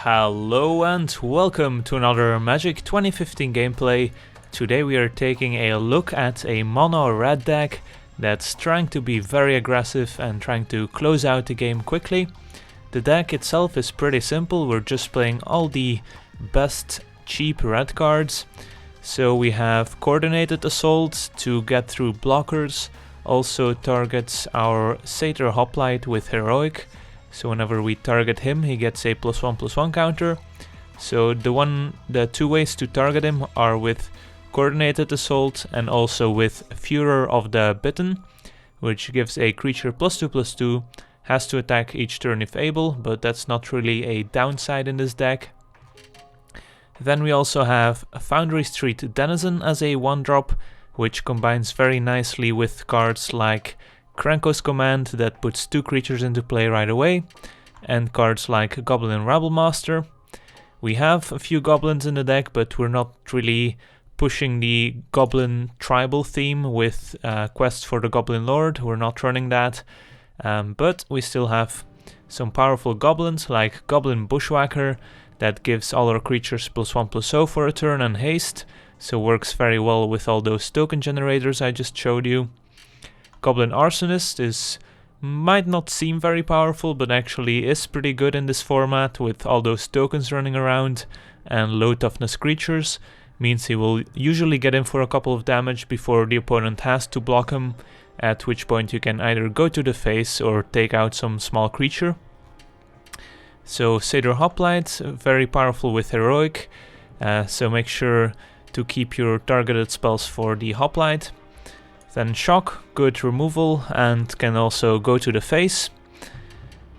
Hello and welcome to another Magic 2015 gameplay. Today we are taking a look at a mono red deck that's trying to be very aggressive and trying to close out the game quickly. The deck itself is pretty simple, we're just playing all the best cheap red cards. So we have Coordinated Assault to get through blockers, also targets our Satyr Hoplite with Heroic. So whenever we target him, he gets a +1/+1 counter. So the two ways to target him are with Coordinated Assault and also with Furor of the Bitten, which gives a creature +2/+2, has to attack each turn if able, but that's not really a downside in this deck. Then we also have Foundry Street Denizen as a 1-drop, which combines very nicely with cards like Krenko's Command that puts 2 creatures into play right away, and cards like Goblin Rabblemaster. We have a few goblins in the deck, but we're not really pushing the Goblin tribal theme with Quest for the Goblin Lord. We're not running that, but we still have some powerful goblins like Goblin Bushwhacker that gives all our creatures +1/+0 for a turn and haste, so works very well with all those token generators I just showed you. Goblin Arsonist might not seem very powerful, but actually is pretty good in this format with all those tokens running around and low toughness creatures. Means he will usually get in for a couple of damage before the opponent has to block him, at which point you can either go to the face or take out some small creature. So Satyr Hoplite, very powerful with Heroic, so make sure to keep your targeted spells for the Hoplite. Then Shock, good removal and can also go to the face.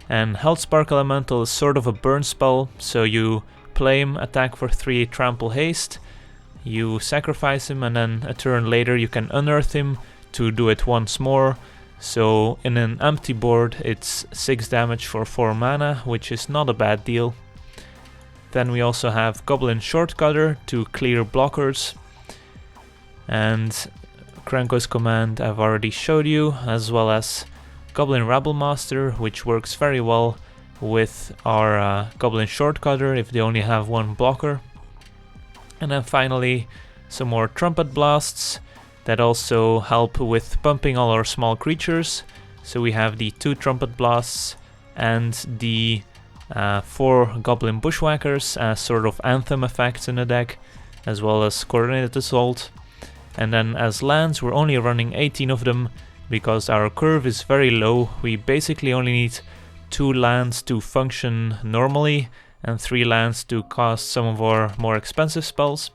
And Healthspark Elemental is sort of a burn spell, so you play him, attack for 3, trample haste, you sacrifice him, and then a turn later you can unearth him to do it once more. So in an empty board it's 6 damage for 4 mana, which is not a bad deal. Then we also have Goblin Shortcutter to clear blockers, and Krenko's Command I've already showed you, as well as Goblin Rabblemaster, which works very well with our Goblin Shortcutter if they only have 1 blocker. And then finally some more Trumpet Blasts that also help with pumping all our small creatures. So we have the 2 Trumpet Blasts and the 4 Goblin Bushwhackers as sort of anthem effects in the deck, as well as Coordinated Assault. And then as lands, we're only running 18 of them because our curve is very low. We basically only need 2 lands to function normally and 3 lands to cast some of our more expensive spells.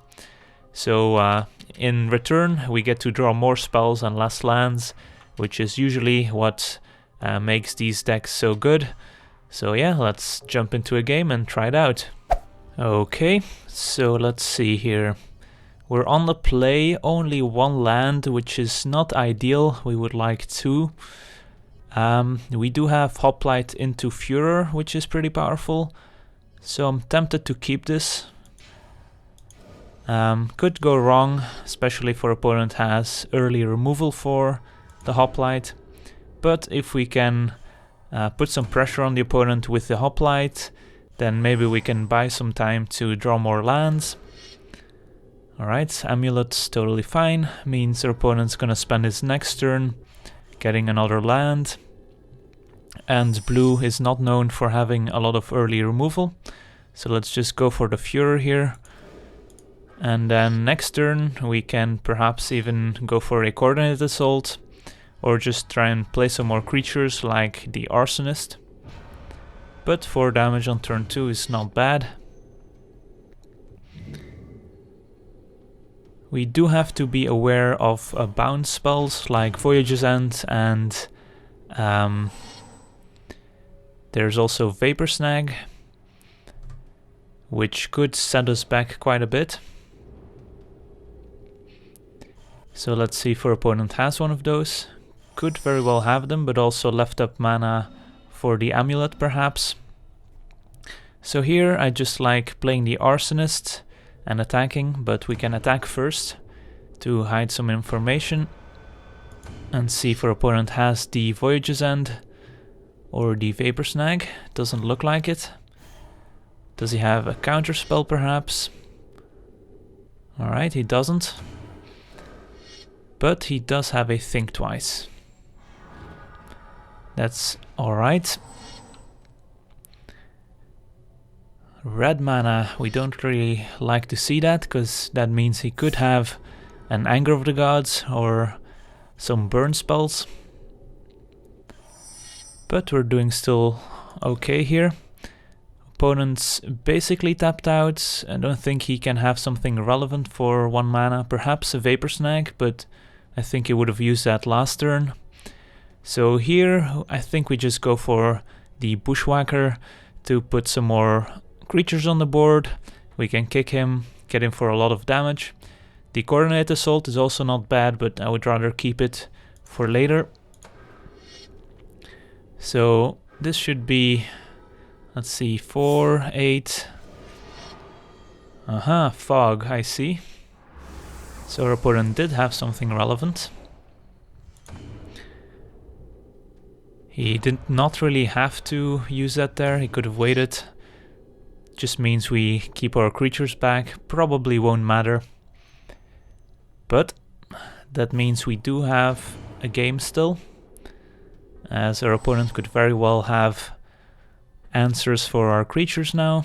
So in return we get to draw more spells and less lands, which is usually what makes these decks so good. So yeah, let's jump into a game and try it out. Okay, so let's see here. We're on the play, only 1 land, which is not ideal. We would like 2. We do have Hoplite into Furor, which is pretty powerful. So I'm tempted to keep this. Could go wrong, especially if our opponent has early removal for the Hoplite. But if we can put some pressure on the opponent with the Hoplite, then maybe we can buy some time to draw more lands. Alright, Amulet's totally fine, means our opponent's gonna spend his next turn getting another land. And blue is not known for having a lot of early removal, so let's just go for the Furor here. And then next turn we can perhaps even go for a Coordinated Assault, or just try and play some more creatures like the Arsonist. But 4 damage on turn 2 is not bad. We do have to be aware of bounce spells like Voyage's End, and there's also Vapor Snag, which could set us back quite a bit. So let's see if our opponent has one of those. Could very well have them, but also left up mana for the Amulet perhaps. So here I just like playing the Arsonist and attacking, but we can attack first to hide some information and see if our opponent has the Voyage's End or the Vapor Snag. Doesn't look like it. Does he have a counterspell perhaps? Alright, he doesn't. But he does have a Think Twice. That's alright. Red mana, we don't really like to see that, because that means he could have an Anger of the Gods or some burn spells. But we're doing still okay here. Opponent's basically tapped out. I don't think he can have something relevant for 1 mana. Perhaps a Vapor Snag, but I think he would have used that last turn. So here I think we just go for the Bushwhacker to put some more creatures on the board. We can kick him, get him for a lot of damage. The Coordinate Assault is also not bad, but I would rather keep it for later. So this should be, let's see, 4, 8. Fog, I see. So our opponent did have something relevant. He did not really have to use that there, he could have waited. Just means we keep our creatures back, probably won't matter. But that means we do have a game still, as our opponent could very well have answers for our creatures now.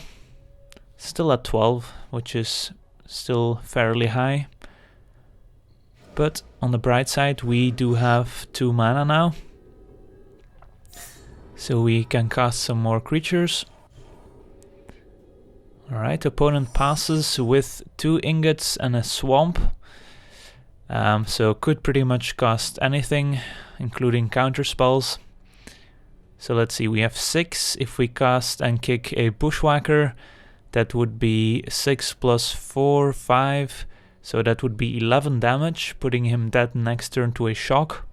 Still at 12, which is still fairly high. But on the bright side, we do have 2 mana now. So we can cast some more creatures. Alright, opponent passes with 2 ingots and a swamp. So could pretty much cast anything, including counter spells. So let's see, we have 6. If we cast and kick a Bushwhacker, that would be 6 plus 4, 5. So that would be 11 damage, putting him dead next turn to a shock.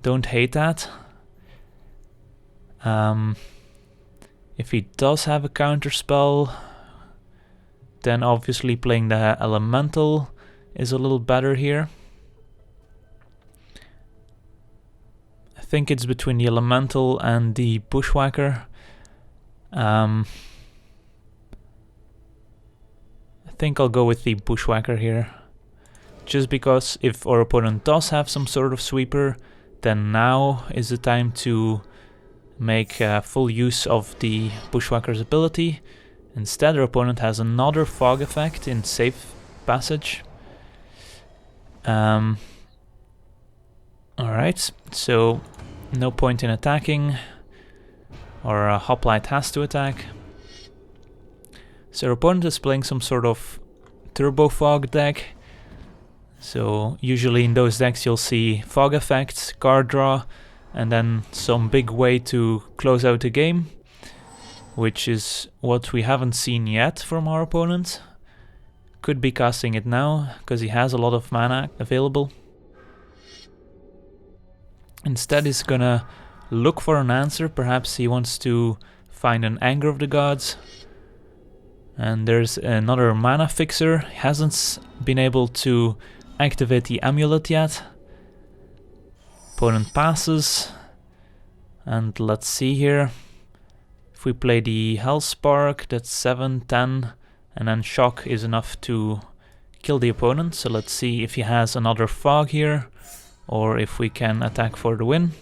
Don't hate that. If he does have a counter spell, then obviously playing the Elemental is a little better here. I think it's between the Elemental and the Bushwhacker. I think I'll go with the Bushwhacker here. Just because if our opponent does have some sort of sweeper, then now is the time to make full use of the Bushwhacker's ability. Instead, our opponent has another fog effect in safe passage. Alright, so no point in attacking, or Hoplite has to attack. So our opponent is playing some sort of Turbo Fog deck. So usually in those decks you'll see fog effects, card draw, and then some big way to close out the game, which is what we haven't seen yet from our opponent. Could be casting it now, because he has a lot of mana available. Instead he's gonna look for an answer, perhaps he wants to find an Anger of the Gods. And there's another mana fixer, he hasn't been able to activate the amulet yet. Opponent passes, and let's see here. If we play the Hellspark, that's 7, 10, and then Shock is enough to kill the opponent. So let's see if he has another Fog here, or if we can attack for the win.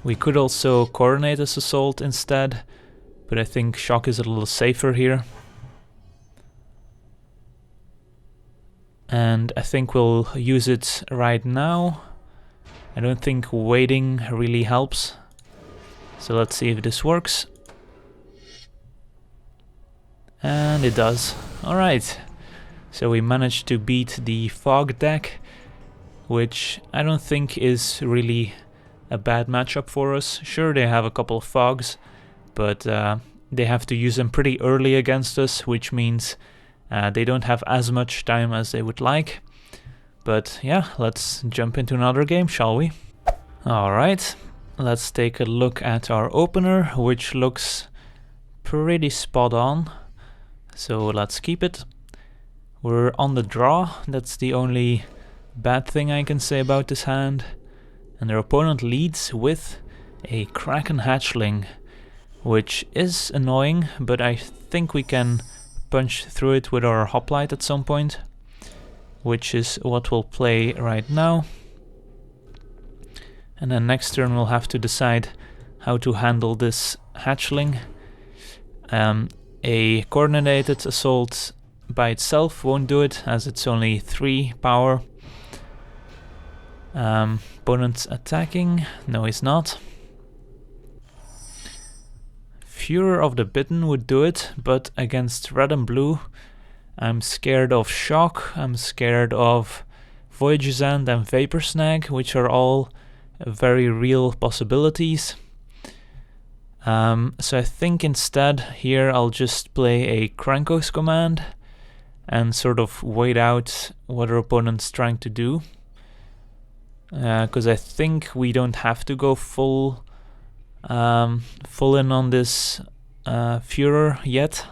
We could also Coordinate this Assault instead, but I think Shock is a little safer here. And I think we'll use it right now. I don't think waiting really helps. So let's see if this works. And it does. Alright. So we managed to beat the Fog deck, which I don't think is really a bad matchup for us. Sure, they have a couple of Fogs, but they have to use them pretty early against us, which means they don't have as much time as they would like. But yeah, let's jump into another game, shall we? Alright, let's take a look at our opener, which looks pretty spot on. So let's keep it. We're on the draw, that's the only bad thing I can say about this hand. And their opponent leads with a Kraken Hatchling, which is annoying, but I think we can punch through it with our Hoplite at some point, which is what we'll play right now. And then next turn we'll have to decide how to handle this Hatchling. A coordinated assault by itself won't do it, as it's only 3 power. Opponent's attacking. No, he's not. Furor of the Bitten would do it, but against red and blue, I'm scared of Shock, I'm scared of Voyage's End and Vapor Snag, which are all very real possibilities. So I think instead here I'll just play a Krankos command and sort of wait out what our opponent's trying to do. Because I think we don't have to go full in on this Furor yet.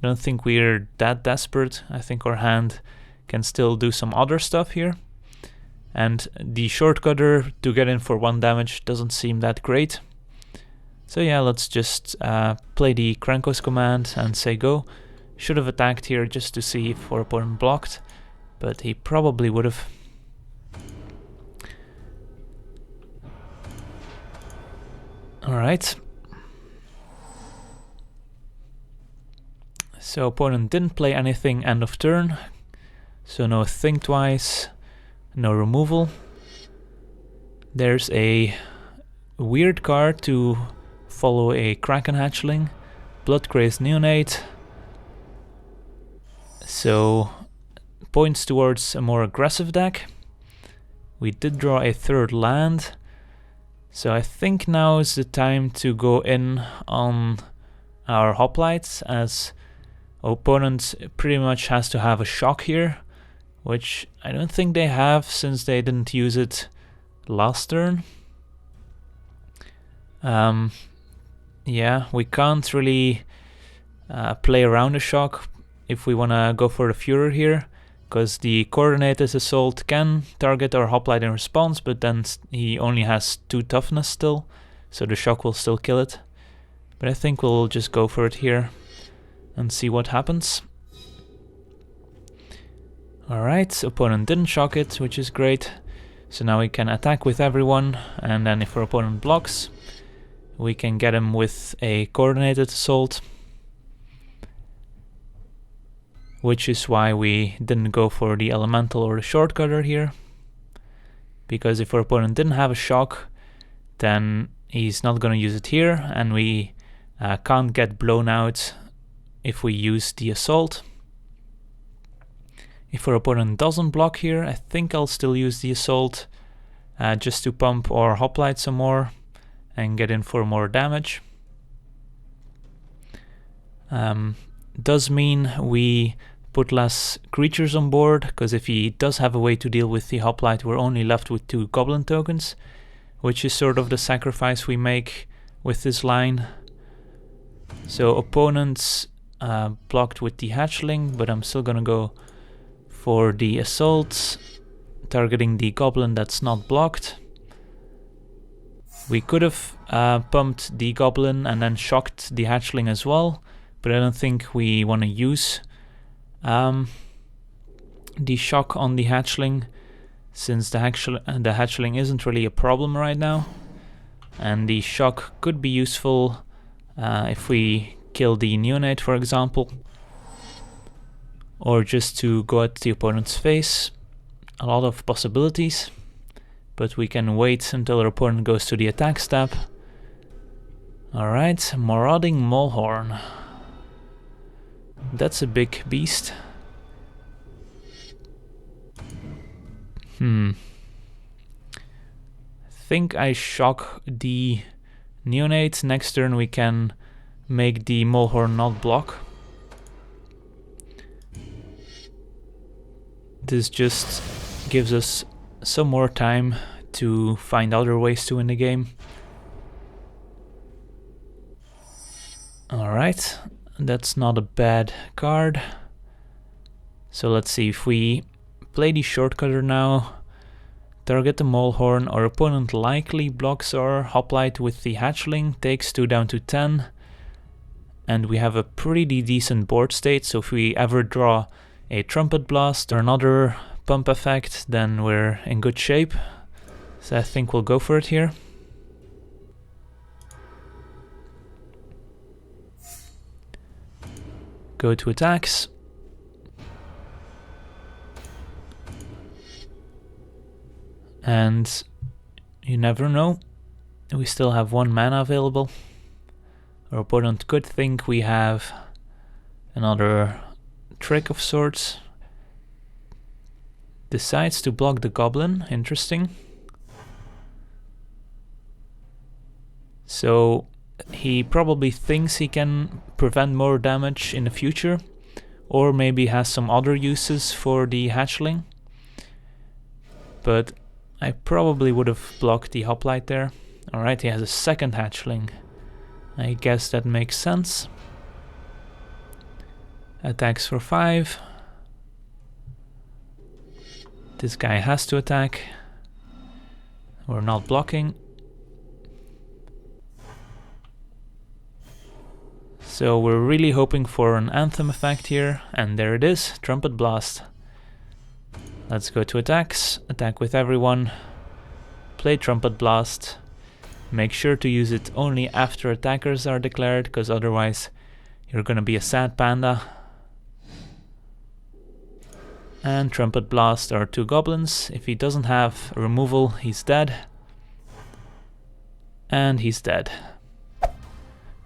I don't think we're that desperate. I think our hand can still do some other stuff here. And the shortcutter to get in for 1 damage doesn't seem that great. So yeah, let's just play the Krankos command and say go. Should have attacked here just to see if our opponent blocked, but he probably would have. Alright. So opponent didn't play anything end of turn, so no think twice, no removal. There's a weird card to follow a Kraken Hatchling, Bloodcrazed Neonate, so points towards a more aggressive deck. We did draw a 3rd land, so I think now is the time to go in on our Hoplites, as opponent pretty much has to have a Shock here, which I don't think they have since they didn't use it last turn. Yeah, we can't really play around a Shock if we want to go for the Furor here, because the Coordinated Assault can target our Hoplite in response, but then he only has 2 toughness still, so the Shock will still kill it. But I think we'll just go for it here and see what happens. Alright, opponent didn't shock it, which is great. So now we can attack with everyone, and then if our opponent blocks, we can get him with a coordinated assault. Which is why we didn't go for the elemental or the shortcutter here. Because if our opponent didn't have a shock, then he's not gonna use it here, and we can't get blown out if we use the assault. If our opponent doesn't block here, I think I'll still use the assault just to pump our Hoplite some more and get in for more damage. Does mean we put less creatures on board, because if he does have a way to deal with the Hoplite, we're only left with 2 Goblin tokens, which is sort of the sacrifice we make with this line. So opponents blocked with the Hatchling, but I'm still gonna go for the assault, targeting the Goblin that's not blocked. We could have pumped the Goblin and then shocked the Hatchling as well, but I don't think we want to use the shock on the Hatchling, since the Hatchling isn't really a problem right now, and the shock could be useful if we kill the Neonate, for example, or just to go at the opponent's face. A lot of possibilities, but we can wait until our opponent goes to the attack step. Alright, Marauding Mulhorn. That's a big beast. I think I shock the Neonate. Next turn we can make the Mulhorn not block. This just gives us some more time to find other ways to win the game. Alright, that's not a bad card. So let's see, if we play the shortcutter now, Target the Molehorn. Our opponent likely blocks our Hoplite with the Hatchling, takes 2 down to 10. And we have a pretty decent board state, so if we ever draw a Trumpet Blast or another pump effect, then we're in good shape. So I think we'll go for it here. Go to attacks. And you never know, we still have 1 mana available. Our opponent could think we have another trick of sorts. Decides to block the Goblin, interesting. So he probably thinks he can prevent more damage in the future, or maybe has some other uses for the Hatchling. But I probably would have blocked the Hoplite there. Alright, he has a second Hatchling. I guess that makes sense. Attacks for 5. This guy has to attack. We're not blocking. So we're really hoping for an Anthem effect here, and there it is, Trumpet Blast. Let's go to attacks, attack with everyone, play Trumpet Blast. Make sure to use it only after attackers are declared, because otherwise you're gonna be a sad panda. And Trumpet Blast our 2 goblins. If he doesn't have removal, he's dead. And he's dead.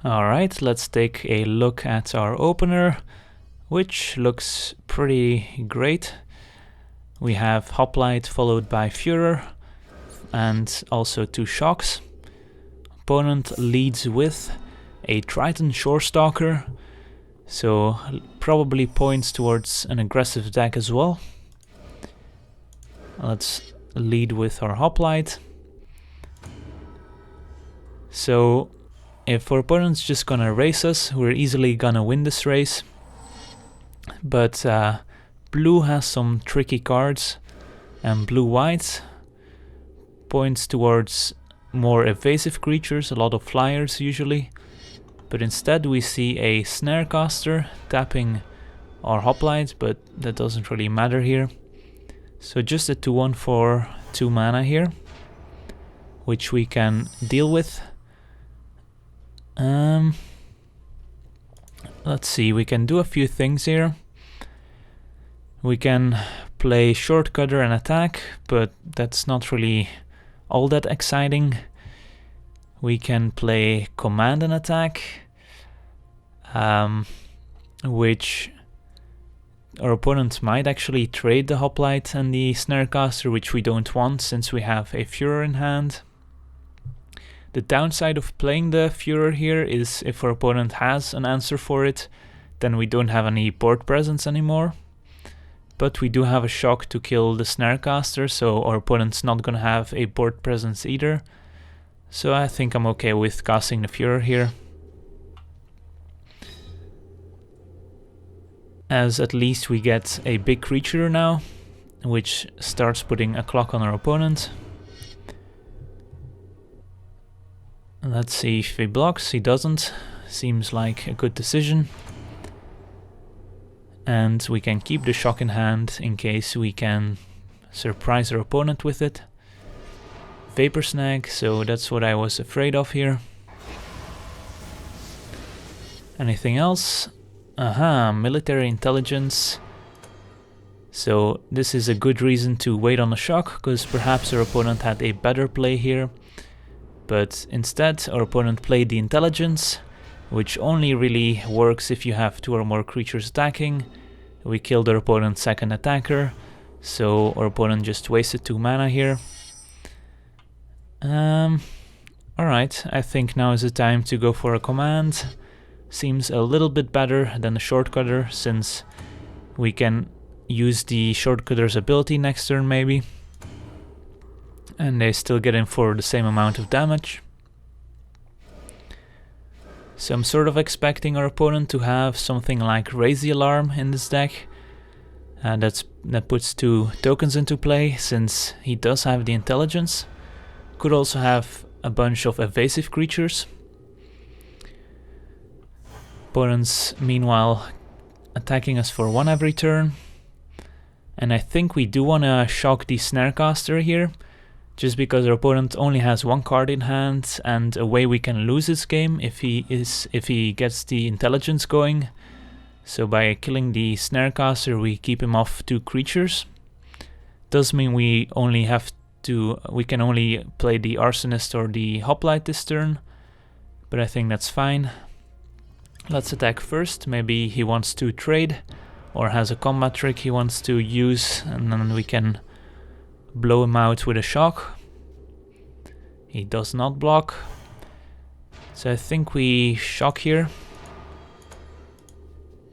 Alright, let's take a look at our opener, which looks pretty great. We have Hoplite followed by Furor, and also 2 shocks. Opponent leads with a Triton Shorestalker, so probably points towards an aggressive deck as well. Let's lead with our Hoplite. So if our opponent's just gonna race us, we're easily gonna win this race. But blue has some tricky cards, and blue-white points towards more evasive creatures, a lot of flyers usually. But instead we see a Snarecaster tapping our Hoplite, but that doesn't really matter here. So just a 2/1 for 2 mana here, which we can deal with. Let's see, we can do a few things here. We can play Shortcutter and attack, but that's not really all that exciting. We can play Command and attack, which our opponent might actually trade the Hoplite and the Snarecaster, which we don't want since we have a Furor in hand. The downside of playing the Furor here is if our opponent has an answer for it, then we don't have any board presence anymore. But we do have a shock to kill the Snarecaster, so our opponent's not gonna have a board presence either. So I think I'm okay with casting the Furor here, as at least we get a big creature now, which starts putting a clock on our opponent. Let's see if he blocks. He doesn't. Seems like a good decision. And we can keep the shock in hand in case we can surprise our opponent with it. Vapor Snag, so that's what I was afraid of here. Anything else? Aha, military intelligence. So this is a good reason to wait on the shock, because perhaps our opponent had a better play here. But instead our opponent played the intelligence, which only really works if you have 2 or more creatures attacking. We killed our opponent's second attacker, so our opponent just wasted 2 mana here. Alright, I think now is the time to go for a command. Seems a little bit better than the Shortcutter, since we can use the Shortcutter's ability next turn maybe. And they still get in for the same amount of damage. So I'm sort of expecting our opponent to have something like Raise the Alarm in this deck. That puts 2 tokens into play, since he does have the intelligence. Could also have a bunch of evasive creatures. Opponents, meanwhile, attacking us for 1 every turn. And I think we do want to shock the Snarecaster here, just because our opponent only has 1 card in hand, and a way we can lose this game if he gets the intelligence going. So by killing the Snarecaster, we keep him off 2 creatures. Does mean we can only play the Arsonist or the Hoplite this turn, but I think that's fine. Let's attack first. Maybe he wants to trade, or has a combat trick he wants to use, and then we can blow him out with a shock. He does not block, so I think we shock here,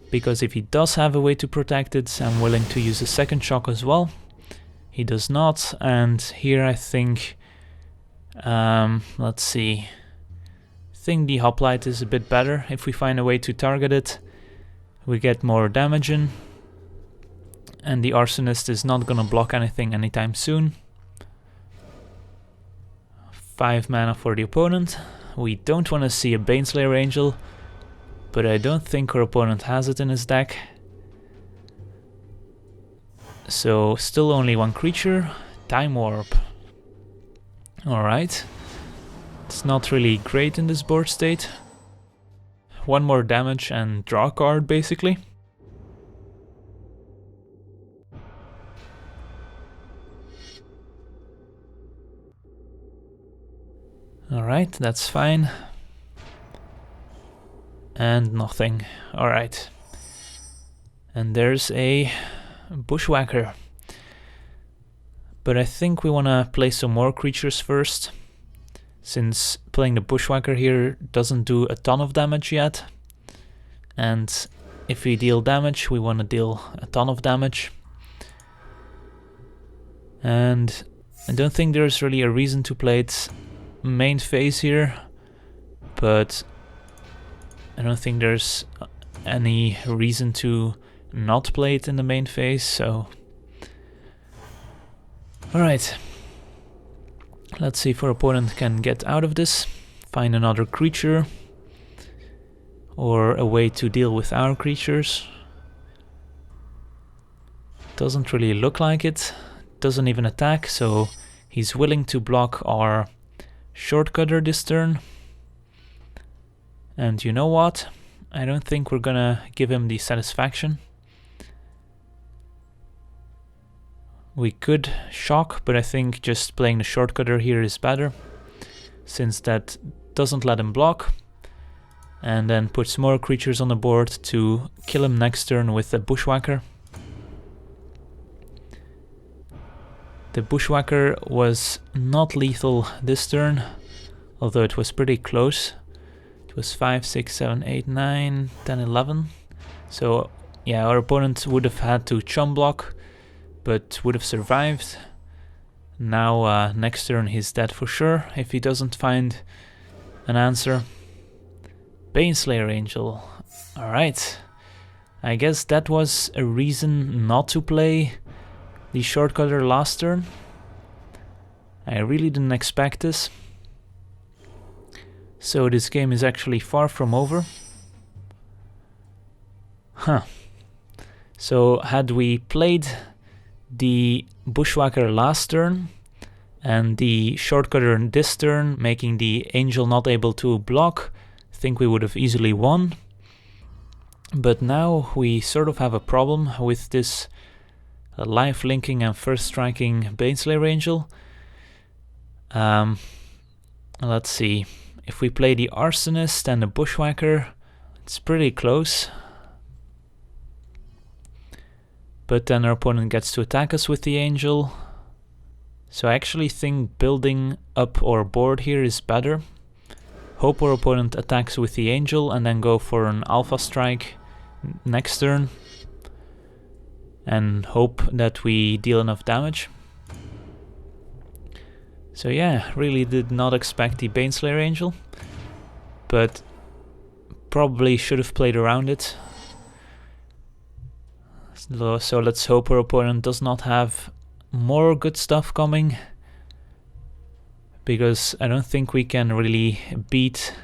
because if he does have a way to protect it, I'm willing to use a second shock as well. He does not, and here I think, let's see, I think the Hoplite is a bit better. If we find a way to target it, we get more damage in, and the Arsonist is not gonna block anything anytime soon. 5 mana for the opponent. We don't want to see a Baneslayer Angel, but I don't think our opponent has it in his deck. So still only 1 creature. Time Warp. Alright. It's not really great in this board state. 1 more damage and draw a card, basically. Alright, that's fine. And nothing. Alright. And there's a Bushwhacker. But I think we want to play some more creatures first, since playing the Bushwhacker here doesn't do a ton of damage yet. And if we deal damage, we want to deal a ton of damage. And I don't think there's really a reason to play its main phase here, but I don't think there's any reason to not play it in the main phase, so... Alright. Let's see if our opponent can get out of this, find another creature, or a way to deal with our creatures. Doesn't really look like it, doesn't even attack, so he's willing to block our Shortcutter this turn. And you know what? I don't think we're gonna give him the satisfaction. We could shock, but I think just playing the Shortcutter here is better, since that doesn't let him block, and then puts more creatures on the board to kill him next turn with the Bushwhacker. The Bushwhacker was not lethal this turn, although it was pretty close. It was 5, 6, 7, 8, 9, 10, 11. So yeah, our opponent would have had to chum block, but would have survived. Now next turn he's dead for sure, if he doesn't find an answer. Baneslayer Angel. Alright. I guess that was a reason not to play the Shortcutter last turn. I really didn't expect this. So this game is actually far from over. Huh. So had we played the Bushwhacker last turn and the Shortcutter this turn, making the Angel not able to block, I think we would have easily won. But now we sort of have a problem with this life linking and first striking Baneslayer Angel. Let's see. If we play the Arsonist and the Bushwhacker, it's pretty close. But then our opponent gets to attack us with the Angel. So I actually think building up our board here is better. Hope our opponent attacks with the Angel and then go for an Alpha Strike next turn. And hope that we deal enough damage. So yeah, really did not expect the Baneslayer Angel, but probably should have played around it. So let's hope our opponent does not have more good stuff coming, because I don't think we can really beat.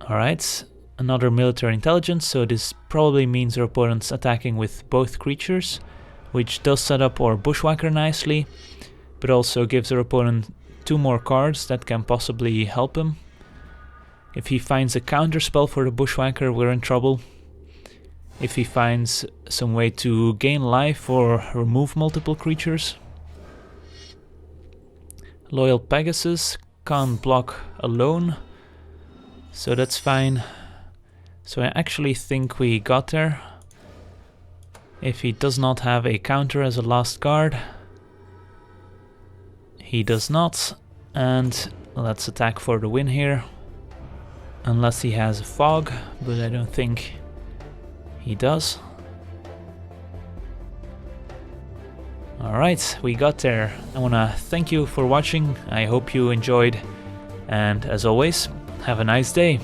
Alright, another military intelligence, so this probably means our opponent's attacking with both creatures, which does set up our Bushwhacker nicely, but also gives our opponent 2 more cards that can possibly help him. If he finds a counter spell for the Bushwhacker, we're in trouble. If he finds some way to gain life or remove multiple creatures. Loyal Pegasus can't block alone, so that's fine. So I actually think we got there. If he does not have a counter as a last card. He does not, and let's attack for the win here. Unless he has a fog, but I don't think he does. Alright, we got there. I wanna thank you for watching, I hope you enjoyed, and as always, have a nice day.